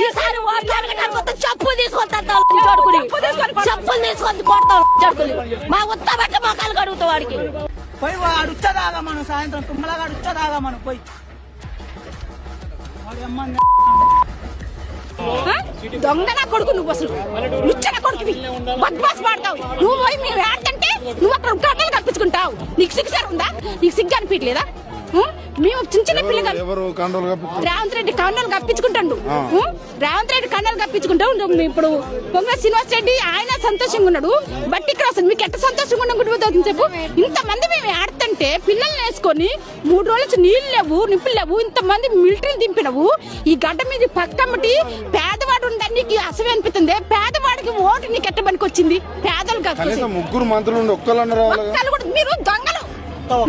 ఈసారి ఓట్లు అడగడానికి వస్తే చెప్పులు తీసుకొస్తాను చెప్పులు తీసుకొని కొడతాం జడుకుని మా ఉత్తబట్ట మొక్కలు కడుగుతాం వాడికి పోయి వాడు వచ్చేదాగా మనం సాయంత్రం తుమ్మలగాడు వచ్చేదాగా మనం పోయి దొంగ నా కొడుకు నువ్వు అసలు లుచ్చన కొడుకువి బద్మాస్ పాడతావు నువ్వు పోయి మేము ఆడుతుంటే నువ్వు అక్కడ గడ్డలు కప్పించుకుంటావు నీకు సిగ్గు ఉందా నీకు సిగ్గు అనిపించలేదా మేము చిన్న చిన్న పిల్లలు రేవంత్ రెడ్డి కండలు కప్పించుకుంటాడు రేవంత్ రెడ్డి కండలు కప్పించుకుంటాం ఇప్పుడు పొంగ శ్రీనివాస్ రెడ్డి ఆయన సంతోషంగా ఉన్నాడు బట్ ఇక్కడ అసలు మీకు ఎట్ట సంతోషంగా ఉండకూడదు చెప్పు ఇంతమంది మేము ఆడుతుంటే పిల్లల్ని వేసుకొని 3 రోజుల నుంచి నీళ్లు లేవు నిప్పులు లేవు ఇంతమంది మిలిటరీ దింపినవు ఈ గడ్డ మీద పక్కమ్మటి పేదవాడు ఉండని నీకు అసలు అనిపిస్తుంది పేదవాడికి ఓటు నీకు ఎట్ట పనికి వచ్చింది పేదలు ముగ్గురు మంత్రులు మీరు దొంగలు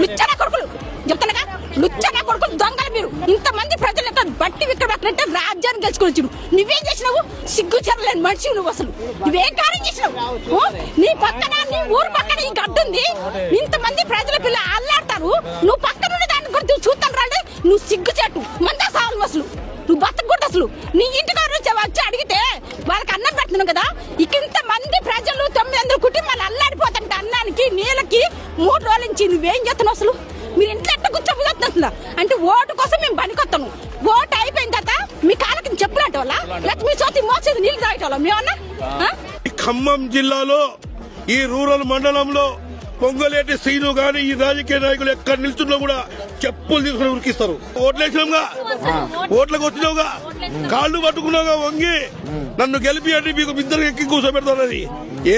లుచ్చన కొడుకులు చెప్తానగా లుచ్చన కొడుకులు దొంగలు మీరు ఇంతమంది ప్రజలు బట్టి విక్రమార్క రాజ్యాన్ని గెలుచుకుని వచ్చి నువ్వేం చేసినావు సిగ్గు చెరలేని మనిషి నువ్వు అసలు నువ్వేం కార్యం చేసినావు నీ పక్కన నీ ఊరు పక్కన ఈ గడ్డ ఉంది ఇంతమంది ప్రజల పిల్ల అల్లాడతారు నువ్వు పక్కన ఉండే దాన్ని గురించి చూస్తాను రాండి నువ్వు సిగ్గు చెట్టు మందా సావాలి అసలు నువ్వు బతకూడదు అసలు నీ ఇంటికి వచ్చి అడిగితే వాళ్ళకి అన్నం పెడుతున్నావు కదా ఇంత మంది ప్రజలు 900 కుటుంబాలు అల్లాడిపోతుంటే అన్నానికి నీళ్ళకి 3 రోజుల నుంచి నువ్వేం చేస్తున్నావు అసలు మీరు ఇంట్లో ఎట్లా కూర్చోబోతున్నా అంటే ఓటు కోసం మేము పనికొస్తాము ఓటు అయిపోయిన తర్వాత మీ కాళ్ళకి చెప్పులాంటి వాళ్ళ లేకపోతే మీ సోతి మోసేది నీళ్ళు తాగేట వాళ్ళ మేమన్నా ఖమ్మం జిల్లాలో ఈ రూరల్ మండలంలో పొంగలేటి శ్రీను గాని ఈ రాజకీయ నాయకులు ఎక్కడ నిల్చున్నా కూడా చెప్పులు తీసుకుని ఉరికిస్తారు ఓట్లేసినావుగా ఓట్లకు వచ్చినావుగా కాళ్ళు పట్టుకున్నావుగా వంగి నన్ను గెలిపి అంటే మీకు మిద్దరు ఎక్కి కూర్చోబెడతానని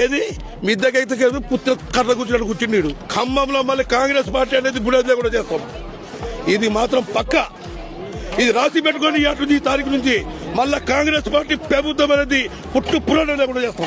ఏది మిద్దెకి పుత్ర కర్ర కూర్చున్నాడు కూర్చున్నాడు ఖమ్మంలో మళ్ళీ కాంగ్రెస్ పార్టీ అనేది బుడేదే కూడా చేస్తాం ఇది మాత్రం పక్క ఇది రాసి పెట్టుకొని ఈ తారీఖు నుంచి మళ్ళా కాంగ్రెస్ పార్టీ ప్రభుత్వం అనేది పుట్టు పురాణం కూడా చేస్తాం